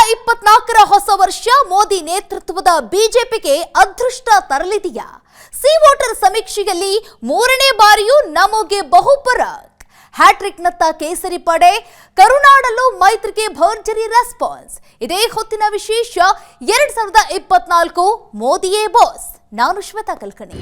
2024ರ ಹೊಸ ವರ್ಷ ಮೋದಿ ನೇತೃತ್ವದ ಬಿಜೆಪಿಗೆ ಅದೃಷ್ಟ ತರಲಿದೆಯಾ? ಸಿ ವೋಟರ್ ಸಮೀಕ್ಷೆಯಲ್ಲಿ ಮೂರನೇ ಬಾರಿಯೂ ನಮಗೆ ಬಹುಪರಾಕ್. ಹ್ಯಾಟ್ರಿಕ್ನತ್ತ ಕೇಸರಿ ಪಡೆ, ಕರುನಾಡಲ್ಲೂ ಮೈತ್ರಿಗೆ ಭರ್ಜರಿ ರೆಸ್ಪಾನ್ಸ್. ಇದೇ ಹೊತ್ತಿನ ವಿಶೇಷ. 2024 ಮೋದಿಯೇ ಬಾಸ್. ನಾನು ಶ್ವೇತಾ ಕಲ್ಕಣಿ.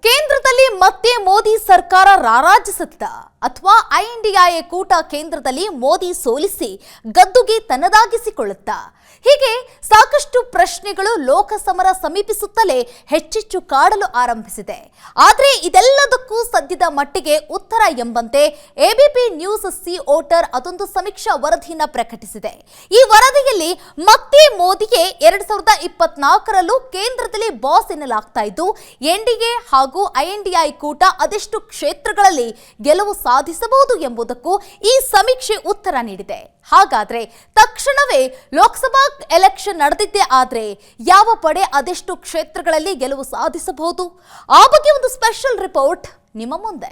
ಕೇಂದ್ರದಲ್ಲಿ ಮತ್ತೆ ಮೋದಿ ಸರ್ಕಾರ ರಾರಾಜಿಸುತ್ತಾ ಅಥವಾ ಐಎನ್ಡಿಎ ಕೂಟ ಕೇಂದ್ರದಲ್ಲಿ ಮೋದಿ ಸೋಲಿಸಿ ಗದ್ದುಗೆ ತನ್ನದಾಗಿಸಿಕೊಳ್ಳುತ್ತಾ? ಹೀಗೆ ಸಾಕಷ್ಟು ಪ್ರಶ್ನೆಗಳು ಲೋಕಸಮರ ಸಮೀಪಿಸುತ್ತಲೇ ಹೆಚ್ಚೆಚ್ಚು ಕಾಡಲು ಆರಂಭಿಸಿದೆ. ಆದರೆ ಇದೆಲ್ಲದಕ್ಕೂ ಸದ್ಯದ ಮಟ್ಟಿಗೆ ಉತ್ತರ ಎಂಬಂತೆ ಎಬಿಪಿ ನ್ಯೂಸ್ ಸಿ ವೋಟರ್ ಅದೊಂದು ಸಮೀಕ್ಷಾ ವರದಿಯನ್ನು ಪ್ರಕಟಿಸಿದೆ. ಈ ವರದಿಯಲ್ಲಿ ಮತ್ತೆ ಮೋದಿಗೆ 2024ರಲ್ಲೂ ಕೇಂದ್ರದಲ್ಲಿ ಬಾಸ್ ಎನ್ನಲಾಗ್ತಾ ಇದ್ದು, ಎನ್ಡಿಎ ಹಾಗೂ ಐಎನ್ಡಿಎ ಕೂಟ ಅದೆಷ್ಟು ಕ್ಷೇತ್ರಗಳಲ್ಲಿ ಗೆಲುವು ಸಾಧಿಸಬಹುದು ಎಂಬುದಕ್ಕೂ ಈ ಸಮೀಕ್ಷೆ ಉತ್ತರ ನೀಡಿದೆ. ಹಾಗಾದ್ರೆ ತಕ್ಷಣವೇ ಲೋಕಸಭಾ ಎಲೆಕ್ಷನ್ ನಡೆದಿದ್ದೇ ಆದ್ರೆ ಯಾವ ಪಡೆ ಅದೆಷ್ಟು ಕ್ಷೇತ್ರಗಳಲ್ಲಿ ಗೆಲುವು ಸಾಧಿಸಬಹುದು? ಆ ಬಗ್ಗೆ ಒಂದು ಸ್ಪೆಷಲ್ ರಿಪೋರ್ಟ್ ನಿಮ್ಮ ಮುಂದೆ.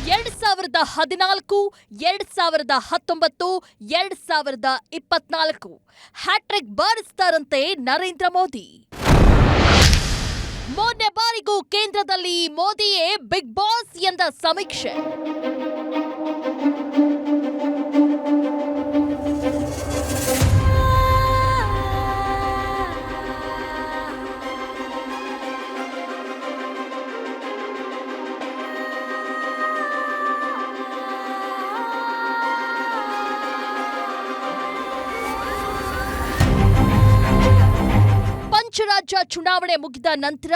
2014, 2019, 2024 ಹ್ಯಾಟ್ರಿಕ್ ಬಾರಿಸ್ತಾರಂತೆ ನರೇಂದ್ರ ಮೋದಿ. ಮೊನ್ನೆ ಬಾರಿಗೂ ಕೇಂದ್ರದಲ್ಲಿ ಮೋದಿಯೇ ಬಿಗ್ ಬಾಸ್ ಎಂದ ಸಮೀಕ್ಷೆ. ಪಂಚರಾಜ್ಯ ಚುನಾವಣೆ ಮುಗಿದ ನಂತರ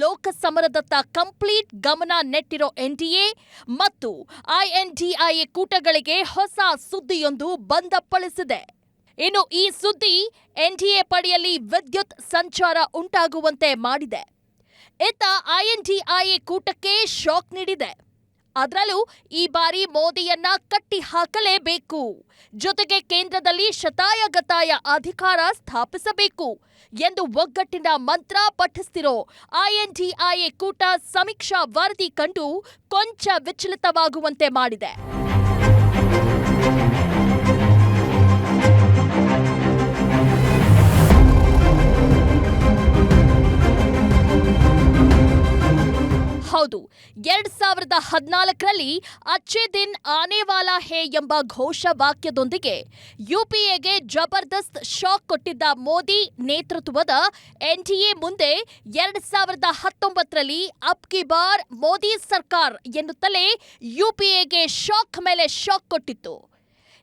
ಲೋಕಸಮರದತ್ತ ಕಂಪ್ಲೀಟ್ ಗಮನ ನೆಟ್ಟಿರೋ ಎನ್ಡಿಎ ಮತ್ತು ಐಎನ್ಡಿಎ ಕೂಟಗಳಿಗೆ ಹೊಸ ಸುದ್ದಿಯೊಂದು ಬಂದಪ್ಪಳಿಸಿದೆ. ಇನ್ನು ಈ ಸುದ್ದಿ ಎನ್ಡಿಎ ಪಡೆಯಲ್ಲಿ ವಿದ್ಯುತ್ ಸಂಚಾರ ಉಂಟಾಗುವಂತೆ ಮಾಡಿದೆ. ಇತ್ತ ಐಎನ್ಡಿಎ ಕೂಟಕ್ಕೆ ಶಾಕ್ ನೀಡಿದೆ. ಅದರಲ್ಲೂ ಈ ಬಾರಿ ಮೋದಿಯನ್ನ ಕಟ್ಟಿ ಹಾಕಲೇಬೇಕು, ಜೊತೆಗೆ ಕೇಂದ್ರದಲ್ಲಿ ಶತಾಯಗತಾಯ ಅಧಿಕಾರ ಸ್ಥಾಪಿಸಬೇಕು ಎಂದು ಒಗ್ಗಟ್ಟಿನ ಮಂತ್ರ ಪಠಿಸ್ತಿರೋ ಐಎನ್ಡಿಎ ಕೂಟ ಸಮೀಕ್ಷಾ ವರದಿ ಕಂಡು ಕೊಂಚ ವಿಚಲಿತವಾಗುವಂತೆ ಮಾಡಿದೆ. ಹೌದು, 2014ರಲ್ಲಿ ಅಚ್ಚೇ ದಿನ್ ಆನೆ ವಾಲಾ ಹೇ ಎಂಬ ಘೋಷವಾಕ್ಯದೊಂದಿಗೆ ಯುಪಿಎಗೆ ಜಬರ್ದಸ್ತ್ ಶಾಕ್ ಕೊಟ್ಟಿದ್ದ ಮೋದಿ ನೇತೃತ್ವದ ಎನ್ಡಿಎ ಮುಂದೆ 2019ರಲ್ಲಿ ಅಬ್ ಕಿ ಬಾರ್ ಮೋದಿ ಸರ್ಕಾರ್ ಎನ್ನುತ್ತಲೇ ಯುಪಿಎಗೆ ಶಾಕ್ ಮೇಲೆ ಶಾಕ್ ಕೊಟ್ಟಿತ್ತು.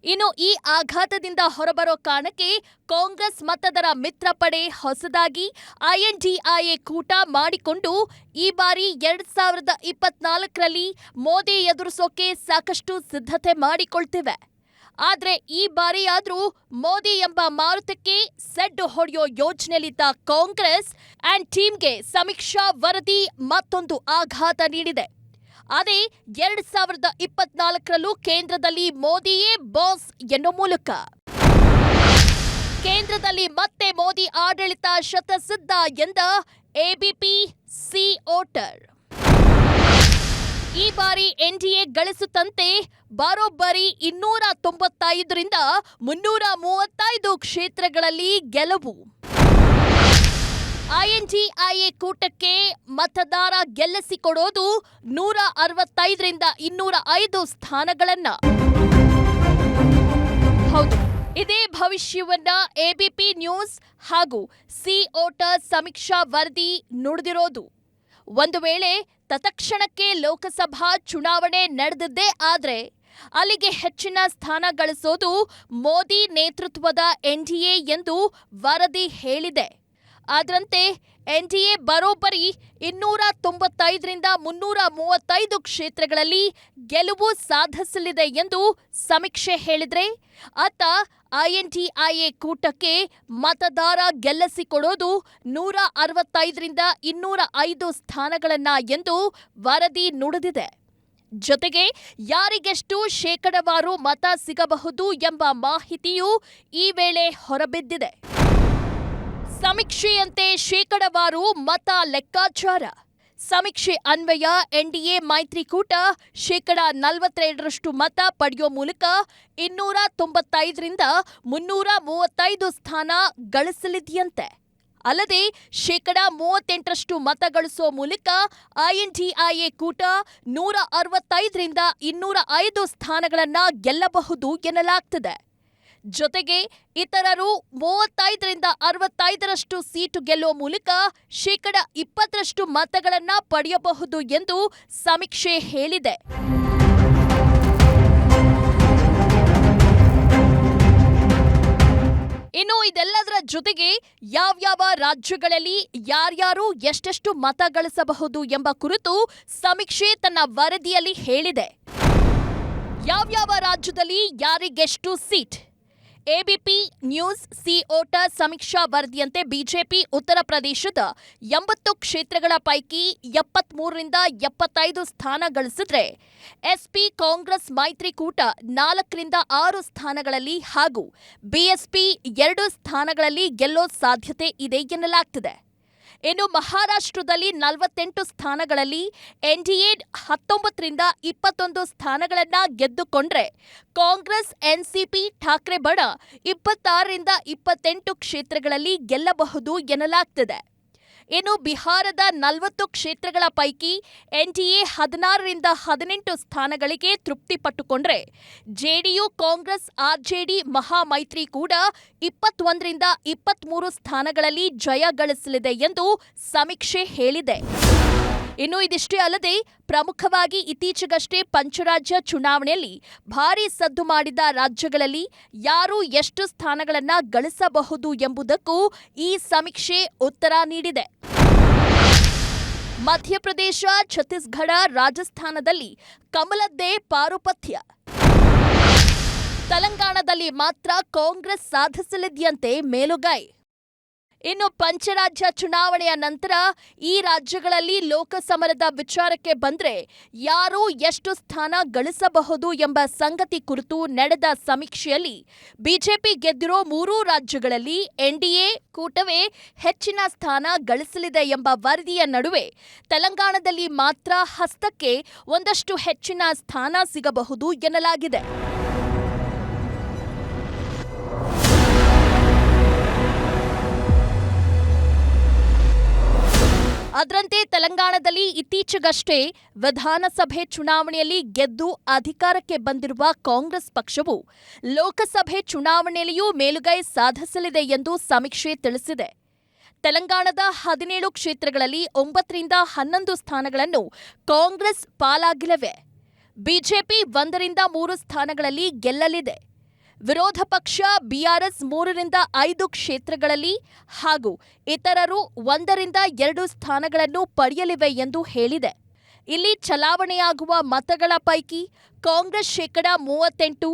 ಇನ್ನು ಈ ಆಘಾತದಿಂದ ಹೊರಬರೋ ಕಾರಣಕ್ಕೆ ಕಾಂಗ್ರೆಸ್ ಮತ್ತದರ ಮಿತ್ರ ಪಡೆ ಹೊಸದಾಗಿ ಐಎನ್ಡಿಎ ಕೂಟ ಮಾಡಿಕೊಂಡು ಈ ಬಾರಿ 2024ರಲ್ಲಿ ಮೋದಿ ಎದುರಿಸೋಕೆ ಸಾಕಷ್ಟು ಸಿದ್ಧತೆ ಮಾಡಿಕೊಳ್ತಿವೆ. ಆದ್ರೆ ಈ ಬಾರಿಯಾದ್ರೂ ಮೋದಿ ಎಂಬ ಮಾರುತಕ್ಕೆ ಸೆಡ್ಡು ಹೊಡೆಯೋ ಯೋಜನೆಯಲ್ಲಿದ್ದ ಕಾಂಗ್ರೆಸ್ ಅಂಡ್ ಟೀಮ್ಗೆ ಸಮೀಕ್ಷಾ ವರದಿ ಮತ್ತೊಂದು ಆಘಾತ ನೀಡಿದೆ. ಅದೇ 2024ರಲ್ಲೂ ಕೇಂದ್ರದಲ್ಲಿ ಮೋದಿಯೇ ಬಾಸ್ ಎನ್ನುವ ಮೂಲಕ. ಕೇಂದ್ರದಲ್ಲಿ ಮತ್ತೆ ಮೋದಿ ಆಡಳಿತ ಶತಸಿದ್ಧ ಎಂದ ಎಬಿಪಿ ಸಿ ವೋಟರ್. ಈ ಬಾರಿ ಎನ್ಡಿಎ ಗಳಿಸುತ್ತಂತೆ ಬರೋಬ್ಬರಿ 295ರಿಂದ 335 ಕ್ಷೇತ್ರಗಳಲ್ಲಿ ಗೆಲುವು. ಐಎನ್ಡಿಎ ಕೂಟಕ್ಕೆ ಮತದಾರ ಗೆಲ್ಲಿಸಿಕೊಡೋದು 165ರಿಂದ 205 ಸ್ಥಾನಗಳನ್ನ. ಹೌದು, ಇದೇ ಭವಿಷ್ಯವನ್ನ ಎಬಿಪಿ ನ್ಯೂಸ್ ಹಾಗೂ ಸಿ ವೋಟರ್ ಸಮೀಕ್ಷಾ ವರದಿ ನುಡಿದಿರೋದು. ಒಂದು ವೇಳೆ ತತ್ಕ್ಷಣಕ್ಕೆ ಲೋಕಸಭಾ ಚುನಾವಣೆ ನಡೆದಿದ್ದೇ ಆದ್ರೆ ಅಲ್ಲಿಗೆ ಹೆಚ್ಚಿನ ಸ್ಥಾನ ಗಳಿಸೋದು ಮೋದಿ ನೇತೃತ್ವದ ಎನ್ಡಿಎ ಎಂದು ವರದಿ ಹೇಳಿದೆ. ಅದರಂತೆ ಎನ್ಡಿಎ ಬರೋಬ್ಬರಿ 295ರಿಂದ 335 ಕ್ಷೇತ್ರಗಳಲ್ಲಿ ಗೆಲುವು ಸಾಧಿಸಲಿದೆ ಎಂದು ಸಮೀಕ್ಷೆ ಹೇಳಿದ್ರೆ, ಅತ್ತ ಐಎನ್ಡಿಎ ಕೂಟಕ್ಕೆ ಮತದಾರ ಗೆಲ್ಲಿಸಿಕೊಡೋದು 165ರಿಂದ 205 ಸ್ಥಾನಗಳನ್ನ ಎಂದು ವರದಿ ನುಡಿದಿದೆ. ಜೊತೆಗೆ ಯಾರಿಗೆಷ್ಟು ಶೇಕಡಾವಾರು ಮತ ಸಿಗಬಹುದು ಎಂಬ ಮಾಹಿತಿಯೂ ಈ ವೇಳೆ ಹೊರಬಿದ್ದಿದೆ. ಸಮೀಕ್ಷೆಯಂತೆ ಶೇಕಡವಾರು ಮತ ಲೆಕ್ಕಾಚಾರ. ಸಮೀಕ್ಷೆ ಅನ್ವಯ ಎನ್ಡಿಎ ಮೈತ್ರಿಕೂಟ ಶೇಕಡ 42ರಷ್ಟು ಮತ ಪಡೆಯುವ ಮೂಲಕ 295ರಿಂದ 335 ಸ್ಥಾನ ಗಳಿಸಲಿದೆಯಂತೆ. ಅಲ್ಲದೆ ಶೇಕಡ 38ರಷ್ಟು ಮತ ಗಳಿಸುವ ಮೂಲಕ ಐಎನ್ಡಿಎ ಕೂಟ 165ರಿಂದ 205 ಸ್ಥಾನಗಳನ್ನು ಗೆಲ್ಲಬಹುದು ಎನ್ನಲಾಗ್ತಿದೆ. ಜೊತೆಗೆ ಇತರರು 35ರಿಂದ 65ರಷ್ಟು ಸೀಟು ಗೆಲ್ಲುವ ಮೂಲಕ ಶೇಕಡ 20ರಷ್ಟು ಮತಗಳನ್ನು ಪಡೆಯಬಹುದು ಎಂದು ಸಮೀಕ್ಷೆ ಹೇಳಿದೆ. ಇನ್ನು ಇದೆಲ್ಲದರ ಜೊತೆಗೆ ಯಾವ್ಯಾವ ರಾಜ್ಯಗಳಲ್ಲಿ ಯಾರ್ಯಾರು ಎಷ್ಟೆಷ್ಟು ಮತ ಗಳಿಸಬಹುದು ಎಂಬ ಕುರಿತು ಸಮೀಕ್ಷೆ ತನ್ನ ವರದಿಯಲ್ಲಿ ಹೇಳಿದೆ. ಯಾವ್ಯಾವ ರಾಜ್ಯದಲ್ಲಿ ಯಾರಿಗೆಷ್ಟು ಸೀಟ್? ಎಬಿಪಿ ನ್ಯೂಸ್ ಸಿ ಓಟ ಸಮೀಕ್ಷಾ ವರದಿಯಂತೆ ಬಿಜೆಪಿ ಉತ್ತರ ಪ್ರದೇಶದ 80 ಕ್ಷೇತ್ರಗಳ ಪೈಕಿ 73ರಿಂದ 75 ಸ್ಥಾನ ಗಳಿಸಿದ್ರೆ, ಎಸ್ಪಿ ಕಾಂಗ್ರೆಸ್ ಮೈತ್ರಿಕೂಟ 4ರಿಂದ 6 ಸ್ಥಾನಗಳಲ್ಲಿ ಹಾಗೂ ಬಿಎಸ್ಪಿ 2 ಸ್ಥಾನಗಳಲ್ಲಿ ಗೆಲ್ಲೋ ಸಾಧ್ಯತೆ ಇದೆ ಎನ್ನಲಾಗ್ತಿದೆ. ಇನ್ನು ಮಹಾರಾಷ್ಟ್ರದಲ್ಲಿ 48 ಸ್ಥಾನಗಳಲ್ಲಿ ಎನ್ಡಿಎ 19ರಿಂದ 21 ಸ್ಥಾನಗಳನ್ನು ಗೆದ್ದುಕೊಂಡ್ರೆ, ಕಾಂಗ್ರೆಸ್ ಎನ್ಸಿಪಿ ಠಾಕ್ರೆ ಬಣ 26ರಿಂದ 28 ಕ್ಷೇತ್ರಗಳಲ್ಲಿ ಗೆಲ್ಲಬಹುದು ಎನ್ನಲಾಗ್ತಿದೆ. ಇನ್ನು ಬಿಹಾರದ 40 ಕ್ಷೇತ್ರಗಳ ಪೈಕಿ ಎನ್ಡಿಎ 16ರಿಂದ 18 ಸ್ಥಾನಗಳಿಗೆ ತೃಪ್ತಿಪಟ್ಟುಕೊಂಡ್ರೆ, ಜೆಡಿಯು ಕಾಂಗ್ರೆಸ್ ಆರ್ಜೆಡಿ ಮಹಾಮೈತ್ರಿ ಕೂಡ 21ರಿಂದ 23 ಸ್ಥಾನಗಳಲ್ಲಿ ಜಯ ಗಳಿಸಲಿದೆ ಎಂದು ಸಮೀಕ್ಷೆ ಹೇಳಿದೆ. ಇನ್ನು ಇದಿಷ್ಟೇ ಅಲ್ಲದೆ ಪ್ರಮುಖವಾಗಿ ಇತ್ತೀಚೆಗಷ್ಟೇ ಪಂಚರಾಜ್ಯ ಚುನಾವಣೆಯಲ್ಲಿ ಭಾರೀ ಸದ್ದು ಮಾಡಿದ ರಾಜ್ಯಗಳಲ್ಲಿ ಯಾರು ಎಷ್ಟು ಸ್ಥಾನಗಳನ್ನು ಗಳಿಸಬಹುದು ಎಂಬುದಕ್ಕೂ ಈ ಸಮೀಕ್ಷೆ ಉತ್ತರ ನೀಡಿದೆ. ಮಧ್ಯಪ್ರದೇಶ, ಛತ್ತೀಸ್ಗಢ, ರಾಜಸ್ಥಾನದಲ್ಲಿ ಕಮಲದ್ದೇ ಪಾರುಪತ್ಯ. ತೆಲಂಗಾಣದಲ್ಲಿ ಮಾತ್ರ ಕಾಂಗ್ರೆಸ್ ಸಾಧಿಸಲಿದೆಯಂತೆ ಮೇಲುಗೈ. ಇನ್ನು ಪಂಚರಾಜ್ಯ ಚುನಾವಣೆಯ ನಂತರ ಈ ರಾಜ್ಯಗಳಲ್ಲಿ ಲೋಕಸಮರದ ವಿಚಾರಕ್ಕೆ ಬಂದ್ರೆ ಯಾರು ಎಷ್ಟು ಸ್ಥಾನ ಗಳಿಸಬಹುದು ಎಂಬ ಸಂಗತಿ ಕುರಿತು ನಡೆದ ಸಮೀಕ್ಷೆಯಲ್ಲಿ ಬಿಜೆಪಿ ಗೆದ್ದಿರೋ 3 ರಾಜ್ಯಗಳಲ್ಲಿ ಎನ್ಡಿಎ ಕೂಟವೇ ಹೆಚ್ಚಿನ ಸ್ಥಾನ ಗಳಿಸಲಿದೆ ಎಂಬ ವರದಿಯ ನಡುವೆ ತೆಲಂಗಾಣದಲ್ಲಿ ಮಾತ್ರ ಹಸ್ತಕ್ಕೆ ಒಂದಷ್ಟು ಹೆಚ್ಚಿನ ಸ್ಥಾನ ಸಿಗಬಹುದು ಎನ್ನಲಾಗಿದೆ. ಅದರಂತೆ ತೆಲಂಗಾಣದಲ್ಲಿ ಇತ್ತೀಚೆಗಷ್ಟೇ ವಿಧಾನಸಭೆ ಚುನಾವಣೆಯಲ್ಲಿ ಗೆದ್ದು ಅಧಿಕಾರಕ್ಕೆ ಬಂದಿರುವ ಕಾಂಗ್ರೆಸ್ ಪಕ್ಷವು ಲೋಕಸಭೆ ಚುನಾವಣೆಯಲ್ಲಿಯೂ ಮೇಲುಗೈ ಸಾಧಿಸಲಿದೆ ಎಂದು ಸಮೀಕ್ಷೆ ತಿಳಿಸಿದೆ. ತೆಲಂಗಾಣದ 17 ಕ್ಷೇತ್ರಗಳಲ್ಲಿ 9ರಿಂದ 11 ಸ್ಥಾನಗಳನ್ನು ಕಾಂಗ್ರೆಸ್ ಪಾಲಾಗಲಿವೆ. ಬಿಜೆಪಿ 1ರಿಂದ 3 ಸ್ಥಾನಗಳಲ್ಲಿ ಗೆಲ್ಲಲಿದೆ. ವಿರೋಧ ಪಕ್ಷ ಬಿಆರ್ಎಸ್ 3ರಿಂದ 5 ಕ್ಷೇತ್ರಗಳಲ್ಲಿ ಹಾಗೂ ಇತರರು 1ರಿಂದ 2 ಸ್ಥಾನಗಳನ್ನು ಪಡೆಯಲಿವೆ ಎಂದು ಹೇಳಿದೆ. ಇಲ್ಲಿ ಚಲಾವಣೆಯಾಗುವ ಮತಗಳ ಪೈಕಿ ಕಾಂಗ್ರೆಸ್ ಶೇಕಡ 38,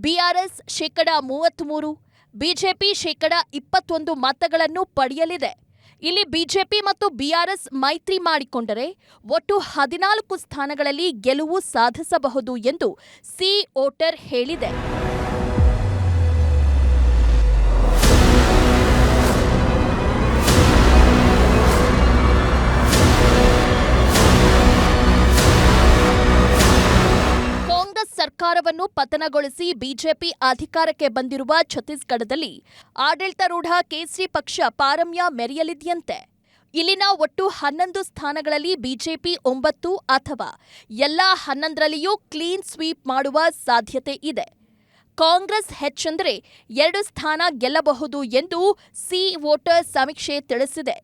ಬಿಆರ್ಎಸ್ ಶೇಕಡ 33, ಬಿಜೆಪಿ ಶೇಕಡ 21 ಮತಗಳನ್ನು ಪಡೆಯಲಿದೆ. ಇಲ್ಲಿ ಬಿಜೆಪಿ ಮತ್ತು ಬಿಆರ್ಎಸ್ ಮೈತ್ರಿ ಮಾಡಿಕೊಂಡರೆ ಒಟ್ಟು 14 ಸ್ಥಾನಗಳಲ್ಲಿ ಗೆಲುವು ಸಾಧಿಸಬಹುದು ಎಂದು ಸಿ ವೋಟರ್ ಹೇಳಿದೆ. ಸರ್ಕಾರವನ್ನು ಪತನಗೊಳಿಸಿ ಬಿಜೆಪಿ ಅಧಿಕಾರಕ್ಕೆ ಬಂದಿರುವ ಛತ್ತೀಸ್ಗಢದಲ್ಲಿ ಆಡಳಿತಾರೂಢ ಕೇಸರಿ ಪಕ್ಷ ಪಾರಮ್ಯ ಮೆರೆಯಲಿದೆಯಂತೆ. ಇಲ್ಲಿನ ಒಟ್ಟು 11 ಸ್ಥಾನಗಳಲ್ಲಿ ಬಿಜೆಪಿ 9 ಅಥವಾ ಎಲ್ಲಾ 11ರಲ್ಲಿಯೂ ಕ್ಲೀನ್ ಸ್ವೀಪ್ ಮಾಡುವ ಸಾಧ್ಯತೆ ಇದೆ. ಕಾಂಗ್ರೆಸ್ ಹೆಚ್ಚೆಂದರೆ 2 ಸ್ಥಾನ ಗೆಲ್ಲಬಹುದು ಎಂದು ಸಿ ವೋಟರ್ ಸಮೀಕ್ಷೆ ತಿಳಿಸಿದೆ.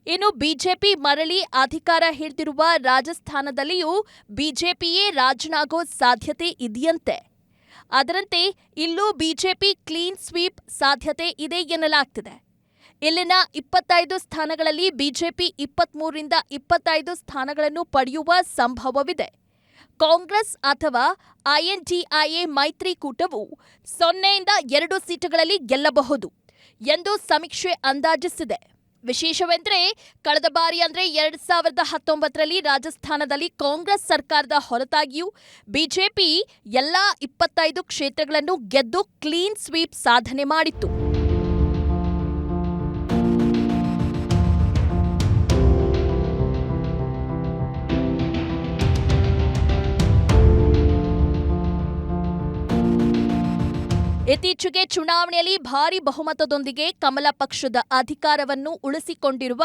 ಇನ್ನು ಬಿಜೆಪಿ ಮರಳಿ ಅಧಿಕಾರ ಹಿಡಿದಿರುವ ರಾಜಸ್ಥಾನದಲ್ಲಿಯೂ ಬಿಜೆಪಿಯೇ ರಾಜನಾಗೋ ಸಾಧ್ಯತೆ ಇದೆಯಂತೆ. ಅದರಂತೆ ಇಲ್ಲೂ ಬಿಜೆಪಿ ಕ್ಲೀನ್ ಸ್ವೀಪ್ ಸಾಧ್ಯತೆ ಇದೆ ಎನ್ನಲಾಗ್ತಿದೆ. ಇಲ್ಲಿನ 25 ಸ್ಥಾನಗಳಲ್ಲಿ ಬಿಜೆಪಿ 23ರಿಂದ 25 ಸ್ಥಾನಗಳನ್ನು ಪಡೆಯುವ ಸಂಭವವಿದೆ. ಕಾಂಗ್ರೆಸ್ ಅಥವಾ ಐಎನ್ಡಿಎ ಮೈತ್ರಿಕೂಟವು 0ಯಿಂದ 2 ಸೀಟುಗಳಲ್ಲಿ ಗೆಲ್ಲಬಹುದು ಎಂದು ಸಮೀಕ್ಷೆ ಅಂದಾಜಿಸಿದೆ. ವಿಶೇಷವೆಂದರೆ ಕಳೆದ ಬಾರಿ ಅಂದರೆ 2019ರಲ್ಲಿ ರಾಜಸ್ಥಾನದಲ್ಲಿ ಕಾಂಗ್ರೆಸ್ ಸರ್ಕಾರದ ಹೊರತಾಗಿಯೂ ಬಿಜೆಪಿ ಎಲ್ಲಾ 25 ಕ್ಷೇತ್ರಗಳನ್ನು ಗೆದ್ದು ಕ್ಲೀನ್ ಸ್ವೀಪ್ ಸಾಧನೆ ಮಾಡಿತ್ತು. ಇತ್ತೀಚೆಗೆ ಚುನಾವಣೆಯಲ್ಲಿ ಭಾರಿ ಬಹುಮತದೊಂದಿಗೆ ಕಮಲ ಪಕ್ಷದ ಅಧಿಕಾರವನ್ನು ಉಳಿಸಿಕೊಂಡಿರುವ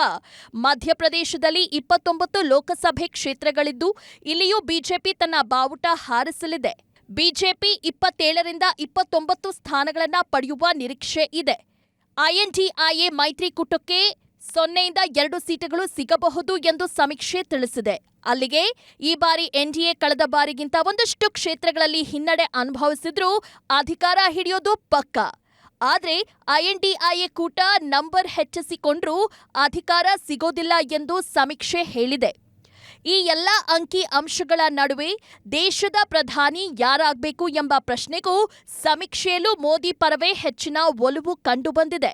ಮಧ್ಯಪ್ರದೇಶದಲ್ಲಿ 29 ಲೋಕಸಭೆ ಕ್ಷೇತ್ರಗಳಿದ್ದು ಇಲ್ಲಿಯೂ ಬಿಜೆಪಿ ತನ್ನ ಬಾವುಟ ಹಾರಿಸಲಿದೆ. ಬಿಜೆಪಿ 27ರಿಂದ 29 ಸ್ಥಾನಗಳನ್ನು ಪಡೆಯುವ ನಿರೀಕ್ಷೆ ಇದೆ. ಐಎನ್ಡಿಐಎ ಮೈತ್ರಿಕೂಟಕ್ಕೆ 0ಯಿಂದ 2 ಸೀಟುಗಳು ಸಿಗಬಹುದು ಎಂದು ಸಮೀಕ್ಷೆ ತಿಳಿಸಿದೆ. ಅಲ್ಲಿಗೆ ಈ ಬಾರಿ ಎನ್ಡಿಎ ಕಳೆದ ಬಾರಿಗಿಂತ ಒಂದಷ್ಟು ಕ್ಷೇತ್ರಗಳಲ್ಲಿ ಹಿನ್ನಡೆ ಅನುಭವಿಸಿದ್ರೂ ಅಧಿಕಾರ ಹಿಡಿಯೋದು ಪಕ್ಕಾ. ಆದರೆ ಐಎನ್ಡಿಐಎ ಕೂಟ ನಂಬರ್ ಹೆಚ್ಚಿಸಿಕೊಂಡ್ರೂ ಅಧಿಕಾರ ಸಿಗೋದಿಲ್ಲ ಎಂದು ಸಮೀಕ್ಷೆ ಹೇಳಿದೆ. ಈ ಎಲ್ಲ ಅಂಕಿ ಅಂಶಗಳ ನಡುವೆ ದೇಶದ ಪ್ರಧಾನಿ ಯಾರಾಗಬೇಕು ಎಂಬ ಪ್ರಶ್ನೆಗೂ ಸಮೀಕ್ಷೆಯಲ್ಲೂ ಮೋದಿ ಪರವೇ ಹೆಚ್ಚಿನ ಒಲವು ಕಂಡುಬಂದಿದೆ.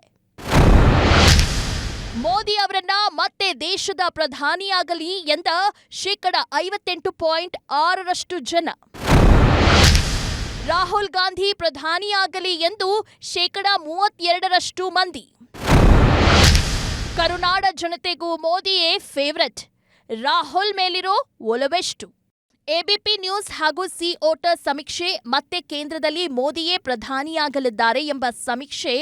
ಮೋದಿ ಅವರನ್ನ ಮತ್ತೆ ದೇಶದ ಪ್ರಧಾನಿಯಾಗಲಿ ಎಂದ 58.6% ಜನ, ರಾಹುಲ್ ಗಾಂಧಿ ಪ್ರಧಾನಿಯಾಗಲಿ ಎಂದು 32% ಮಂದಿ, ಕರುನಾಡ ಜನತೆಗೂ ಮೋದಿಯೇ ಫೇವರೆಟ್, ರಾಹುಲ್ ಮೇಲಿರೋ ಒಲವೆಷ್ಟು? ಎಬಿಪಿ ನ್ಯೂಸ್ ಹಾಗೂ ಸಿ ವೋಟರ್ ಸಮೀಕ್ಷೆ ಮತ್ತೆ ಕೇಂದ್ರದಲ್ಲಿ ಮೋದಿಯೇ ಪ್ರಧಾನಿಯಾಗಲಿದ್ದಾರೆ ಎಂಬ ಸಮೀಕ್ಷೆ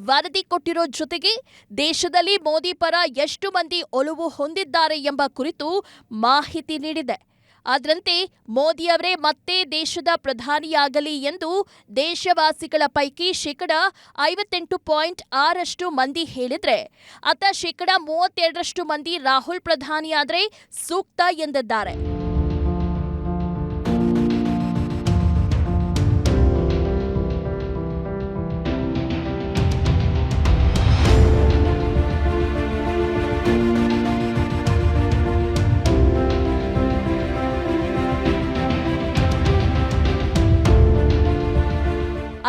ವರದಿ ಕೊಟ್ಟಿರೋ ಜೊತೆಗೆ ದೇಶದಲ್ಲಿ ಮೋದಿ ಪರ ಎಷ್ಟು ಮಂದಿ ಒಲವು ಹೊಂದಿದ್ದಾರೆ ಎಂಬ ಕುರಿತು ಮಾಹಿತಿ ನೀಡಿದೆ. ಅದರಂತೆ ಮೋದಿಯವರೇ ಮತ್ತೆ ದೇಶದ ಪ್ರಧಾನಿಯಾಗಲಿ ಎಂದು ದೇಶವಾಸಿಗಳ ಪೈಕಿ 58.6% ಮಂದಿ ಹೇಳಿದ್ರೆ ಅತ್ತ 32% ಮಂದಿ ರಾಹುಲ್ ಪ್ರಧಾನಿಯಾದರೆ ಸೂಕ್ತ ಎಂದಿದ್ದಾರೆ.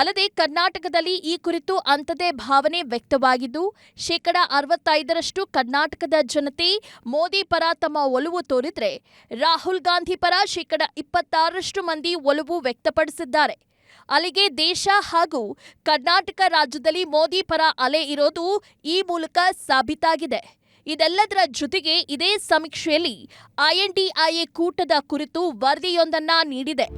ಅಲ್ಲದೆ ಕರ್ನಾಟಕದಲ್ಲಿ ಈ ಕುರಿತು ಅಂಥದೇ ಭಾವನೆ ವ್ಯಕ್ತವಾಗಿದ್ದು 65% ಕರ್ನಾಟಕದ ಜನತೆ ಮೋದಿ ಪರ ತಮ್ಮ ಒಲವು ತೋರಿದ್ರೆ ರಾಹುಲ್ ಗಾಂಧಿ ಪರ 26% ಮಂದಿ ಒಲವು ವ್ಯಕ್ತಪಡಿಸಿದ್ದಾರೆ. ಅಲ್ಲಿಗೆ ದೇಶ ಹಾಗೂ ಕರ್ನಾಟಕ ರಾಜ್ಯದಲ್ಲಿ ಮೋದಿ ಪರ ಅಲೆ ಇರೋದು ಈ ಮೂಲಕ ಸಾಬೀತಾಗಿದೆ. ಇದೆಲ್ಲದರ ಜೊತೆಗೆ ಇದೇ ಸಮೀಕ್ಷೆಯಲ್ಲಿ ಐಎನ್ಡಿಐಎ ಕೂಟದ ಕುರಿತು ವರದಿಯೊಂದನ್ನ ನೀಡಿದೆ.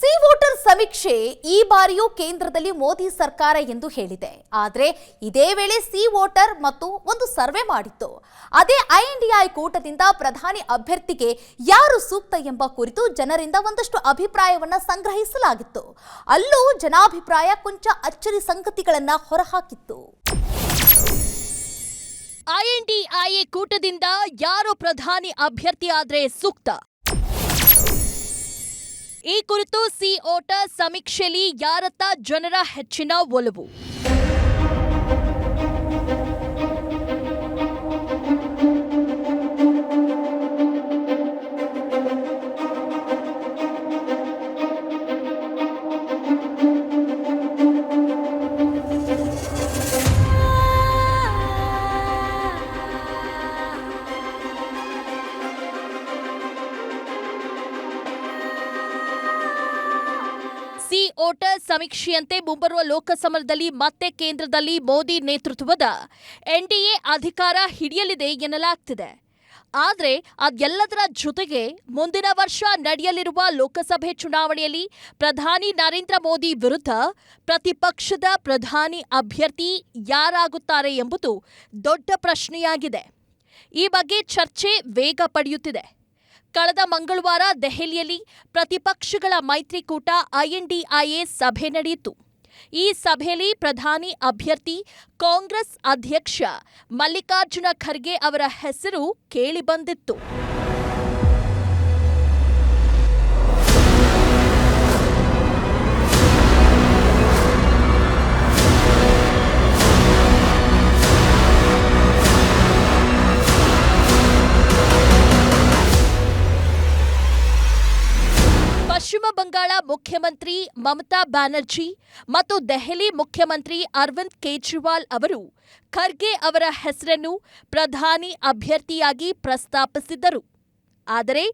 ಸಿ ವೋಟರ್ ಸಮೀಕ್ಷೆ ಈ ಬಾರಿಯೂ ಕೇಂದ್ರದಲ್ಲಿ ಮೋದಿ ಸರ್ಕಾರ ಎಂದು ಹೇಳಿದೆ. ಆದರೆ ಇದೇ ವೇಳೆ ಸಿ ವೋಟರ್ ಮತ್ತು ಒಂದು ಸರ್ವೆ ಮಾಡಿತ್ತು. ಅದೇ ಐಎನ್ಡಿಐ ಕೂಟದಿಂದ ಪ್ರಧಾನಿ ಅಭ್ಯರ್ಥಿಗೆ ಯಾರು ಸೂಕ್ತ ಎಂಬ ಕುರಿತು ಜನರಿಂದ ಒಂದಷ್ಟು ಅಭಿಪ್ರಾಯವನ್ನ ಸಂಗ್ರಹಿಸಲಾಗಿತ್ತು. ಅಲ್ಲೂ ಜನಾಭಿಪ್ರಾಯ ಕೊಂಚ ಅಚ್ಚರಿ ಸಂಗತಿಗಳನ್ನ ಹೊರಹಾಕಿತ್ತು. ಐಎನ್ಡಿಐಎ ಕೂಟದಿಂದ ಯಾರು ಪ್ರಧಾನಿ ಅಭ್ಯರ್ಥಿ ಆದ್ರೆ ಸೂಕ್ತ? ಈ ಕುರಿತು ಸಿ ವೋಟರ್ ಸಮೀಕ್ಷೆಯಲ್ಲಿ ಯಾರತ್ತ ಜನರ ಹೆಚ್ಚಿನ ಒಲವು? ಸಿ ವೋಟರ್ ಸಮೀಕ್ಷೆಯಂತೆ ಮುಂಬರುವ ಲೋಕಸಭಾದಲ್ಲಿ ಮತ್ತೆ ಕೇಂದ್ರದಲ್ಲಿ ಮೋದಿ ನೇತೃತ್ವದ ಎನ್ಡಿಎ ಅಧಿಕಾರ ಹಿಡಿಯಲಿದೆ ಎನ್ನಲಾಗ್ತಿದೆ. ಆದರೆ ಅದೆಲ್ಲದರ ಜೊತೆಗೆ ಮುಂದಿನ ವರ್ಷ ನಡೆಯಲಿರುವ ಲೋಕಸಭೆ ಚುನಾವಣೆಯಲ್ಲಿ ಪ್ರಧಾನಿ ನರೇಂದ್ರ ಮೋದಿ ವಿರುದ್ಧ ಪ್ರತಿಪಕ್ಷದ ಪ್ರಧಾನಿ ಅಭ್ಯರ್ಥಿ ಯಾರಾಗುತ್ತಾರೆ ಎಂಬುದು ದೊಡ್ಡ ಪ್ರಶ್ನೆಯಾಗಿದೆ. ಈ ಬಗ್ಗೆ ಚರ್ಚೆ ವೇಗ ಪಡೆಯುತ್ತಿದೆ. ಕಳೆದ ಮಂಗಳವಾರ ದೆಹಲಿಯಲ್ಲಿ ಪ್ರತಿಪಕ್ಷಗಳ ಮೈತ್ರಿಕೂಟ ಐಎನ್ಡಿಐಎ ಸಭೆ ನಡೆಯಿತು. ಈ ಸಭೆಯಲ್ಲಿ ಪ್ರಧಾನಿ ಅಭ್ಯರ್ಥಿ ಕಾಂಗ್ರೆಸ್ ಅಧ್ಯಕ್ಷ ಮಲ್ಲಿಕಾರ್ಜುನ ಖರ್ಗೆ ಅವರ ಹೆಸರು ಕೇಳಿಬಂದಿತ್ತು. ಪಶ್ಚಿಮ ಬಂಗಾಳ ಮುಖ್ಯಮಂತ್ರಿ ಮಮತಾ ಬ್ಯಾನರ್ಜಿ ಮತ್ತು ದೆಹಲಿ ಮುಖ್ಯಮಂತ್ರಿ ಅರವಿಂದ್ ಕೇಜ್ರಿವಾಲ್ ಅವರು ಖರ್ಗೆ ಅವರ ಹೆಸರನ್ನು ಪ್ರಧಾನಿ ಅಭ್ಯರ್ಥಿಯಾಗಿ ಪ್ರಸ್ತಾಪಿಸಿದ್ದರು. ಆದರೆ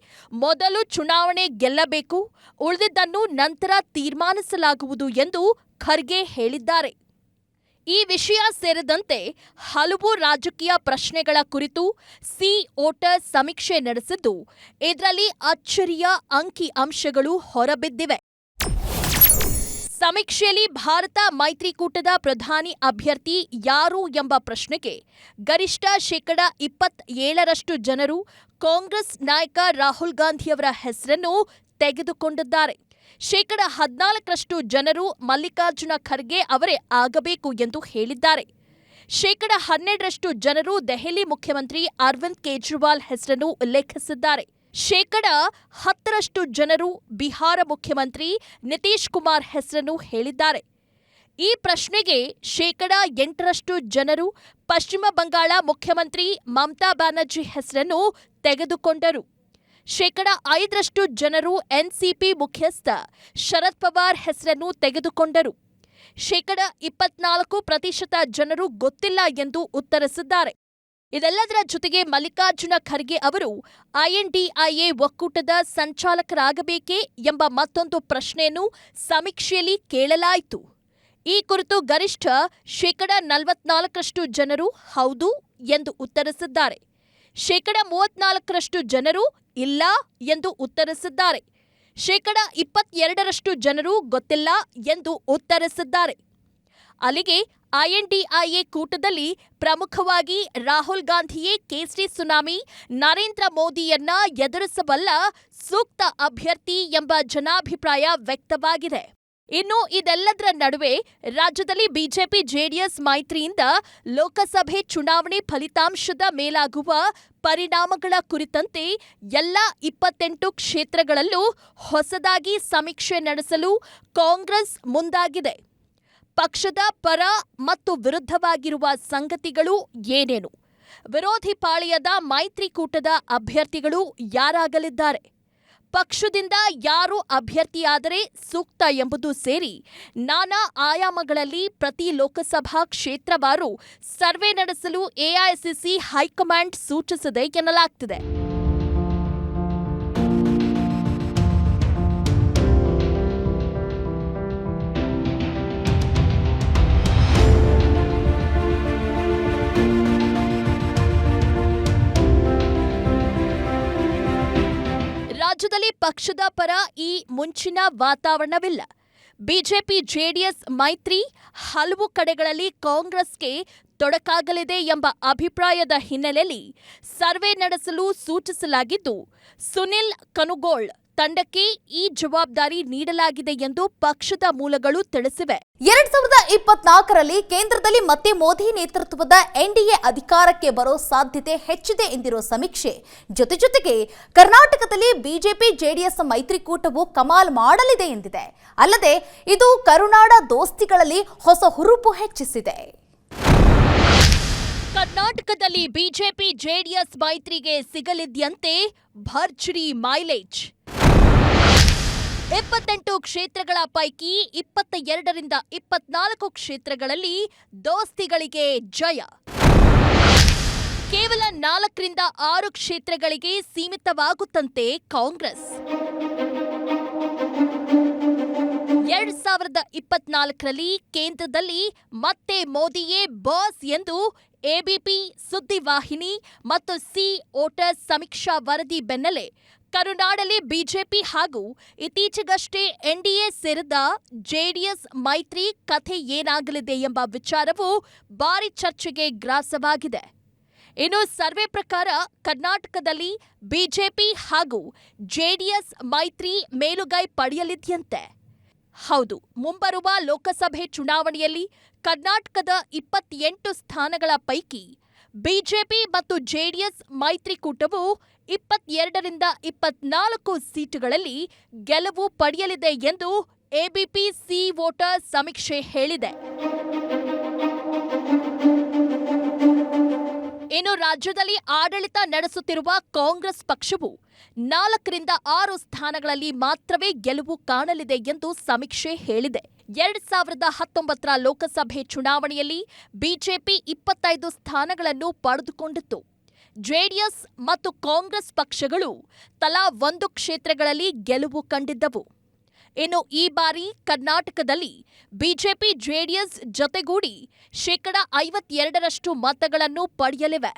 ಮೊದಲು ಚುನಾವಣೆ ಗೆಲ್ಲಬೇಕು, ಉಳಿದಿದ್ದನ್ನು ನಂತರ ತೀರ್ಮಾನಿಸಲಾಗುವುದು ಎಂದು ಖರ್ಗೆ ಹೇಳಿದ್ದಾರೆ. ಈ ವಿಷಯ ಸೇರಿದಂತೆ ಹಲವು ರಾಜಕೀಯ ಪ್ರಶ್ನೆಗಳ ಕುರಿತು ಸಿ ವೋಟರ್ ಸಮೀಕ್ಷೆ ನಡೆಸಿದ್ದು, ಇದರಲ್ಲಿ ಅಚ್ಚರಿಯ ಅಂಕಿ-ಅಂಶಗಳು ಹೊರಬಿದ್ದಿವೆ. ಸಮೀಕ್ಷೆಯಲ್ಲಿ ಭಾರತ ಮೈತ್ರಿಕೂಟದ ಪ್ರಧಾನಿ ಅಭ್ಯರ್ಥಿ ಯಾರು ಎಂಬ ಪ್ರಶ್ನೆಗೆ ಗರಿಷ್ಠ 27% ಜನರು ಕಾಂಗ್ರೆಸ್ ನಾಯಕ ರಾಹುಲ್ ಗಾಂಧಿಯವರ ಹೆಸರನ್ನು ತೆಗೆದುಕೊಂಡಿದ್ದಾರೆ. 14% ಜನರು ಮಲ್ಲಿಕಾರ್ಜುನ ಖರ್ಗೆ ಅವರೇ ಆಗಬೇಕು ಎಂದು ಹೇಳಿದ್ದಾರೆ. 12% ಜನರು ದೆಹಲಿ ಮುಖ್ಯಮಂತ್ರಿ ಅರವಿಂದ್ ಕೇಜ್ರಿವಾಲ್ ಹೆಸರನ್ನು ಉಲ್ಲೇಖಿಸಿದ್ದಾರೆ. 10% ಜನರು ಬಿಹಾರ ಮುಖ್ಯಮಂತ್ರಿ ನಿತೀಶ್ ಕುಮಾರ್ ಹೆಸರನ್ನು ಹೇಳಿದ್ದಾರೆ. ಈ ಪ್ರಶ್ನೆಗೆ 8% ಜನರು ಪಶ್ಚಿಮ ಬಂಗಾಳ ಮುಖ್ಯಮಂತ್ರಿ ಮಮತಾ ಬ್ಯಾನರ್ಜಿ ಹೆಸರನ್ನು ತೆಗೆದುಕೊಂಡರು. 5% ಜನರು ಎನ್ಸಿಪಿ ಮುಖ್ಯಸ್ಥ ಶರದ್ ಪವಾರ್ ಹೆಸರನ್ನು ತೆಗೆದುಕೊಂಡರು. 24% ಜನರು ಗೊತ್ತಿಲ್ಲ ಎಂದು ಉತ್ತರಿಸಿದ್ದಾರೆ. ಇದೆಲ್ಲದರ ಜೊತೆಗೆ ಮಲ್ಲಿಕಾರ್ಜುನ ಖರ್ಗೆ ಅವರು ಐಎನ್ಡಿಐಎ ಒಕ್ಕೂಟದ ಸಂಚಾಲಕರಾಗಬೇಕೇ ಎಂಬ ಮತ್ತೊಂದು ಪ್ರಶ್ನೆಯನ್ನು ಸಮೀಕ್ಷೆಯಲ್ಲಿ ಕೇಳಲಾಯಿತು. ಈ ಕುರಿತು ಗರಿಷ್ಠ 44% ಜನರು ಹೌದು ಎಂದು ಉತ್ತರಿಸಿದ್ದಾರೆ. 34% ಜನರು ಇಲ್ಲ ಎಂದು ಉತ್ತರಿಸಿದ್ದಾರೆ. 22% ಜನರು ಗೊತ್ತಿಲ್ಲ ಎಂದು ಉತ್ತರಿಸಿದ್ದಾರೆ. ಅಲ್ಲಿಗೆ ಐಎನ್ಡಿಐಎ ಕೂಟದಲ್ಲಿ ಪ್ರಮುಖವಾಗಿ ರಾಹುಲ್ ಗಾಂಧಿಯೇ ಕೇಸರಿ ಸುನಾಮಿ ನರೇಂದ್ರ ಮೋದಿಯನ್ನ ಎದುರಿಸಬಲ್ಲ ಸೂಕ್ತ ಅಭ್ಯರ್ಥಿ ಎಂಬ ಜನಾಭಿಪ್ರಾಯ ವ್ಯಕ್ತವಾಗಿದೆ. ಇನ್ನು ಇದೆಲ್ಲದರ ನಡುವೆ ರಾಜ್ಯದಲ್ಲಿ ಬಿಜೆಪಿ ಜೆಡಿಎಸ್ ಮೈತ್ರಿಯಿಂದ ಲೋಕಸಭೆ ಚುನಾವಣೆ ಫಲಿತಾಂಶದ ಮೇಲಾಗುವ ಪರಿಣಾಮಗಳ ಕುರಿತಂತೆ ಎಲ್ಲ 28 ಕ್ಷೇತ್ರಗಳಲ್ಲೂ ಹೊಸದಾಗಿ ಸಮೀಕ್ಷೆ ನಡೆಸಲು ಕಾಂಗ್ರೆಸ್ ಮುಂದಾಗಿದೆ. ಪಕ್ಷದ ಪರ ಮತ್ತು ವಿರುದ್ಧವಾಗಿರುವ ಸಂಗತಿಗಳು ಏನೇನು? ವಿರೋಧಿ ಪಾಳೆಯದ ಮೈತ್ರಿಕೂಟದ ಅಭ್ಯರ್ಥಿಗಳು ಯಾರಾಗಲಿದ್ದಾರೆ? ಪಕ್ಷದಿಂದ ಯಾರು ಅಭ್ಯರ್ಥಿಯಾದರೆ ಸೂಕ್ತ ಎಂಬುದು ಸೇರಿ ನಾನಾ ಆಯಾಮಗಳಲ್ಲಿ ಪ್ರತಿ ಲೋಕಸಭಾ ಕ್ಷೇತ್ರವಾರು ಸರ್ವೆ ನಡೆಸಲು ಎಐಸಿಸಿ ಹೈಕಮಾಂಡ್ ಸೂಚಿಸಿದೆ ಎನ್ನಲಾಗ್ತಿದೆ. ರಾಜ್ಯದಲ್ಲಿ ಪಕ್ಷದ ಪರ ಈ ಮುಂಚಿನ ವಾತಾವರಣವಿಲ್ಲ. ಬಿಜೆಪಿ ಜೆಡಿಎಸ್ ಮೈತ್ರಿ ಹಲವು ಕಡೆಗಳಲ್ಲಿ ಕಾಂಗ್ರೆಸ್ಗೆ ತೊಡಕಾಗಲಿದೆ ಎಂಬ ಅಭಿಪ್ರಾಯದ ಹಿನ್ನೆಲೆಯಲ್ಲಿ ಸರ್ವೆ ನಡೆಸಲು ಸೂಚಿಸಲಾಗಿದ್ದು, ಸುನಿಲ್ ಕನುಗೋಳ್ ತಂಡಕ್ಕೆ ಈ ಜವಾಬ್ದಾರಿ ನೀಡಲಾಗಿದೆ ಎಂದು ಪಕ್ಷದ ಮೂಲಗಳು ತಿಳಿಸಿವೆ. 2024ರಲ್ಲಿ ಕೇಂದ್ರದಲ್ಲಿ ಮತ್ತೆ ಮೋದಿ ನೇತೃತ್ವದ ಎನ್ಡಿಎ ಅಧಿಕಾರಕ್ಕೆ ಬರೋ ಸಾಧ್ಯತೆ ಹೆಚ್ಚಿದೆ ಎಂದಿರೋ ಸಮೀಕ್ಷೆ ಜೊತೆಗೆ ಕರ್ನಾಟಕದಲ್ಲಿ ಬಿಜೆಪಿ ಜೆಡಿಎಸ್ ಮೈತ್ರಿಕೂಟವು ಕಮಾಲ್ ಮಾಡಲಿದೆ ಎಂದಿದೆ. ಅಲ್ಲದೆ ಇದು ಕರುನಾಡ ದೋಸ್ತಿಗಳಲ್ಲಿ ಹೊಸ ಹುರುಪು ಹೆಚ್ಚಿಸಿದೆ. ಕರ್ನಾಟಕದಲ್ಲಿ ಬಿಜೆಪಿ ಜೆಡಿಎಸ್ ಮೈತ್ರಿಗೆ ಸಿಗಲಿದ್ಯಂತೆ ಭರ್ಜರಿ ಮೈಲೇಜ್. 28 ಕ್ಷೇತ್ರಗಳ ಪೈಕಿ 22ರಿಂದ 24 ಕ್ಷೇತ್ರಗಳಲ್ಲಿ ದೋಸ್ತಿಗಳಿಗೆ ಜಯ. ಕೇವಲ 4ರಿಂದ 6 ಕ್ಷೇತ್ರಗಳಿಗೆ ಸೀಮಿತವಾಗುತ್ತಂತೆ ಕಾಂಗ್ರೆಸ್. 2024ರಲ್ಲಿ ಕೇಂದ್ರದಲ್ಲಿ ಮತ್ತೆ ಮೋದಿಯೇ ಬಾಸ್ ಎಂದು ಎಬಿಪಿ ಸುದ್ದಿವಾಹಿನಿ ಮತ್ತು ಸಿ ವೋಟರ್ ಸಮೀಕ್ಷಾ ವರದಿ ಬೆನ್ನಲ್ಲೇ ಕರುನಾಡಲ್ಲಿ ಬಿಜೆಪಿ ಹಾಗೂ ಇತ್ತೀಚೆಗಷ್ಟೇ ಎನ್ಡಿಎ ಸೇರಿದ ಜೆಡಿಎಸ್ ಮೈತ್ರಿ ಕಥೆ ಏನಾಗಲಿದೆ ಎಂಬ ವಿಚಾರವು ಭಾರಿ ಚರ್ಚೆಗೆ ಗ್ರಾಸವಾಗಿದೆ. ಇನ್ನು ಸರ್ವೆ ಪ್ರಕಾರ ಕರ್ನಾಟಕದಲ್ಲಿ ಬಿಜೆಪಿ ಹಾಗೂ ಜೆಡಿಎಸ್ ಮೈತ್ರಿ ಮೇಲುಗೈ ಪಡೆಯಲಿದೆಯಂತೆ. ಹೌದು, ಮುಂಬರುವ ಲೋಕಸಭೆ ಚುನಾವಣೆಯಲ್ಲಿ ಕರ್ನಾಟಕದ 28 ಸ್ಥಾನಗಳ ಪೈಕಿ ಬಿಜೆಪಿ ಮತ್ತು ಜೆಡಿಎಸ್ ಮೈತ್ರಿಕೂಟವು 22ರಿಂದ 24 ಸೀಟುಗಳಲ್ಲಿ ಗೆಲುವು ಪಡೆಯಲಿದೆ ಎಂದು ಎಬಿಪಿ ಸಿ ವೋಟರ್ ಸಮೀಕ್ಷೆ ಹೇಳಿದೆ. ಇನ್ನು ರಾಜ್ಯದಲ್ಲಿ ಆಡಳಿತ ನಡೆಸುತ್ತಿರುವ ಕಾಂಗ್ರೆಸ್ ಪಕ್ಷವು 4ರಿಂದ 6 ಸ್ಥಾನಗಳಲ್ಲಿ ಮಾತ್ರವೇ ಗೆಲುವು ಕಾಣಲಿದೆ ಎಂದು ಸಮೀಕ್ಷೆ ಹೇಳಿದೆ. 2019ರ ಲೋಕಸಭೆ ಚುನಾವಣೆಯಲ್ಲಿ ಬಿಜೆಪಿ 25 ಸ್ಥಾನಗಳನ್ನು ಪಡೆದುಕೊಂಡಿತ್ತು. ಜೆಡಿಎಸ್ ಮತ್ತು ಕಾಂಗ್ರೆಸ್ ಪಕ್ಷಗಳು ತಲಾ 1 ಕ್ಷೇತ್ರಗಳಲ್ಲಿ ಗೆಲುವು ಕಂಡಿದ್ದವು. ಇನ್ನು ಈ ಬಾರಿ ಕರ್ನಾಟಕದಲ್ಲಿ ಬಿಜೆಪಿ ಜೆಡಿಎಸ್ ಜೊತೆಗೂಡಿ 52% ಮತಗಳನ್ನು ಪಡೆಯಲಿವೆ.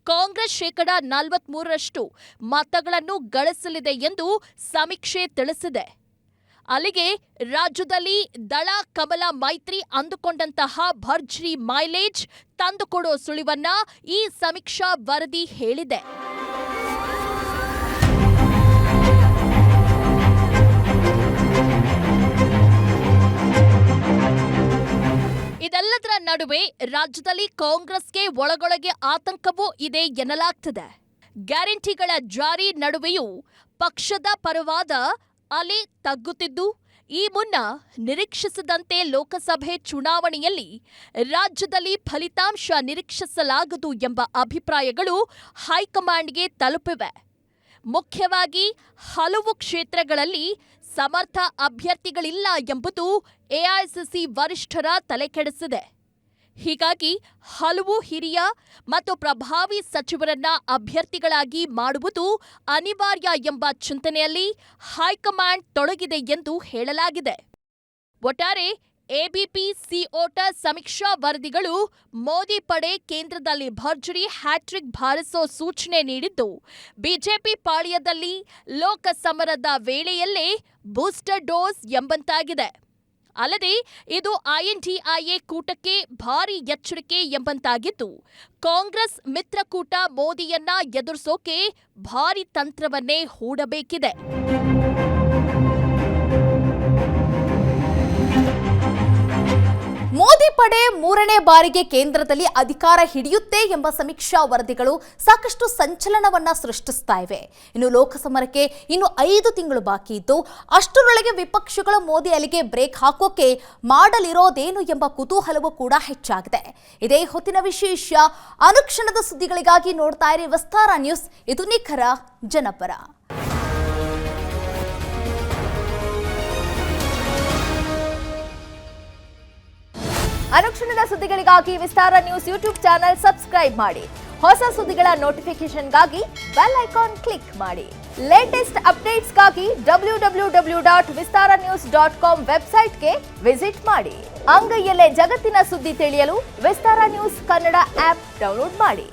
ಕಾಂಗ್ರೆಸ್ 43% ಮತಗಳನ್ನು ಗಳಿಸಲಿದೆ ಎಂದು ಸಮೀಕ್ಷೆ ತಿಳಿಸಿದೆ. ಅಲ್ಲಿಗೆ ರಾಜ್ಯದಲ್ಲಿ ದಳ ಕಮಲ ಮೈತ್ರಿ ಅಂದುಕೊಂಡಂತಹ ಭರ್ಜರಿ ಮೈಲೇಜ್ ತಂದುಕೊಡೋ ಸುಳಿವನ್ನ ಈ ಸಮೀಕ್ಷಾ ವರದಿ ಹೇಳಿದೆ. ಇದೆಲ್ಲದರ ನಡುವೆ ರಾಜ್ಯದಲ್ಲಿ ಕಾಂಗ್ರೆಸ್ಗೆ ಒಳಗೊಳಗೆ ಆತಂಕವೂ ಇದೆ ಎನ್ನಲಾಗ್ತಿದೆ. ಗ್ಯಾರಂಟಿಗಳ ಜಾರಿ ನಡುವೆಯೂ ಪಕ್ಷದ ಪರವಾದ ಅಲೆ ತಗ್ಗುತ್ತಿದ್ದು, ಈ ಮುನ್ನ ನಿರೀಕ್ಷಿಸಿದಂತೆ ಲೋಕಸಭೆ ಚುನಾವಣೆಯಲ್ಲಿ ರಾಜ್ಯದಲ್ಲಿ ಫಲಿತಾಂಶ ನಿರೀಕ್ಷಿಸಲಾಗದು ಎಂಬ ಅಭಿಪ್ರಾಯಗಳು ಹೈಕಮಾಂಡ್ಗೆ ತಲುಪಿವೆ. ಮುಖ್ಯವಾಗಿ ಹಲವು ಕ್ಷೇತ್ರಗಳಲ್ಲಿ ಸಮರ್ಥ ಅಭ್ಯರ್ಥಿಗಳಿಲ್ಲ ಎಂಬುದು ಎಐಸಿಸಿ ವರಿಷ್ಠರ ತಲೆಕೆಡಿಸಿದೆ. ಹೀಗಾಗಿ ಹಲವು ಹಿರಿಯ ಮತ್ತು ಪ್ರಭಾವಿ ಸಚಿವರನ್ನ ಅಭ್ಯರ್ಥಿಗಳಾಗಿ ಮಾಡುವುದು ಅನಿವಾರ್ಯ ಎಂಬ ಚಿಂತನೆಯಲ್ಲಿ ಹೈಕಮಾಂಡ್ ತೊಡಗಿದೆ ಎಂದು ಹೇಳಲಾಗಿದೆ. ಒಟ್ಟಾರೆ ಎಬಿಪಿ ಸಿಒಟ ಸಮೀಕ್ಷಾ ವರದಿಗಳು ಮೋದಿ ಪಡೆ ಕೇಂದ್ರದಲ್ಲಿ ಭರ್ಜರಿ ಹ್ಯಾಟ್ರಿಕ್ ಬಾರಿಸೋ ಸೂಚನೆ ನೀಡಿದ್ದು, ಬಿಜೆಪಿ ಪಾಳ್ಯದಲ್ಲಿ ಲೋಕಸಮರದ ವೇಳೆಯಲ್ಲೇ ಬೂಸ್ಟರ್ ಡೋಸ್ ಎಂಬಂತಾಗಿದೆ. ಅಲ್ಲದೆ ಇದು ಐಎನ್ಡಿಎ ಕೂಟಕ್ಕೆ ಭಾರಿ ಎಚ್ಚರಿಕೆ ಎಂಬಂತಾಗಿದ್ದು, ಕಾಂಗ್ರೆಸ್ ಮಿತ್ರಕೂಟ ಮೋದಿಯನ್ನ ಎದುರಿಸೋಕೆ ಭಾರಿ ತಂತ್ರವನ್ನೇ ಹೂಡಬೇಕಿದೆ. ಮೋದಿ ಪಡೆ 3ನೇ ಬಾರಿಗೆ ಕೇಂದ್ರದಲ್ಲಿ ಅಧಿಕಾರ ಹಿಡಿಯುತ್ತೆ ಎಂಬ ಸಮೀಕ್ಷಾ ವರದಿಗಳು ಸಾಕಷ್ಟು ಸಂಚಲನವನ್ನ ಸೃಷ್ಟಿಸ್ತಾ ಇವೆ. ಇನ್ನು ಲೋಕಸಮರಕ್ಕೆ ಇನ್ನು 5 ತಿಂಗಳು ಬಾಕಿ ಇದ್ದು, ಅಷ್ಟರೊಳಗೆ ವಿಪಕ್ಷಗಳು ಮೋದಿ ಅಲಿಗೆ ಬ್ರೇಕ್ ಹಾಕೋಕೆ ಮಾಡಲಿರೋದೇನು ಎಂಬ ಕುತೂಹಲವೂ ಕೂಡ ಹೆಚ್ಚಾಗಿದೆ. ಇದೇ ಹೊತ್ತಿನ ವಿಶೇಷ. ಅನುಕ್ಷಣದ ಸುದ್ದಿಗಳಿಗಾಗಿ ನೋಡ್ತಾ ಇರಿ ವಿಸ್ತಾರ ನ್ಯೂಸ್. ಇದು ನಿಖರ ಜನಪರ. ಅನುಕ್ಷಣದ ಸುದ್ದಿಗಳಿಗಾಗಿ ವಿಸ್ತಾರ ನ್ಯೂಸ್ ಯೂಟ್ಯೂಬ್ ಚಾನೆಲ್ ಸಬ್ಸ್ಕ್ರೈಬ್ ಮಾಡಿ. ಹೊಸ ಸುದ್ದಿಗಳ ನೋಟಿಫಿಕೇಶನ್ಗಾಗಿ ಬೆಲ್ ಐಕಾನ್ ಕ್ಲಿಕ್ ಮಾಡಿ. ಲೇಟೆಸ್ಟ್ ಅಪ್ಡೇಟ್ಸ್ಗಾಗಿ www.vistaranews.com ವೆಬ್ಸೈಟ್ಗೆ ವಿಸಿಟ್ ಮಾಡಿ. ಅಂಗೈಯಲ್ಲೇ ಜಗತ್ತಿನ ಸುದ್ದಿ ತಿಳಿಯಲು ವಿಸ್ತಾರ ನ್ಯೂಸ್ ಕನ್ನಡ ಆಪ್ ಡೌನ್ಲೋಡ್ ಮಾಡಿ.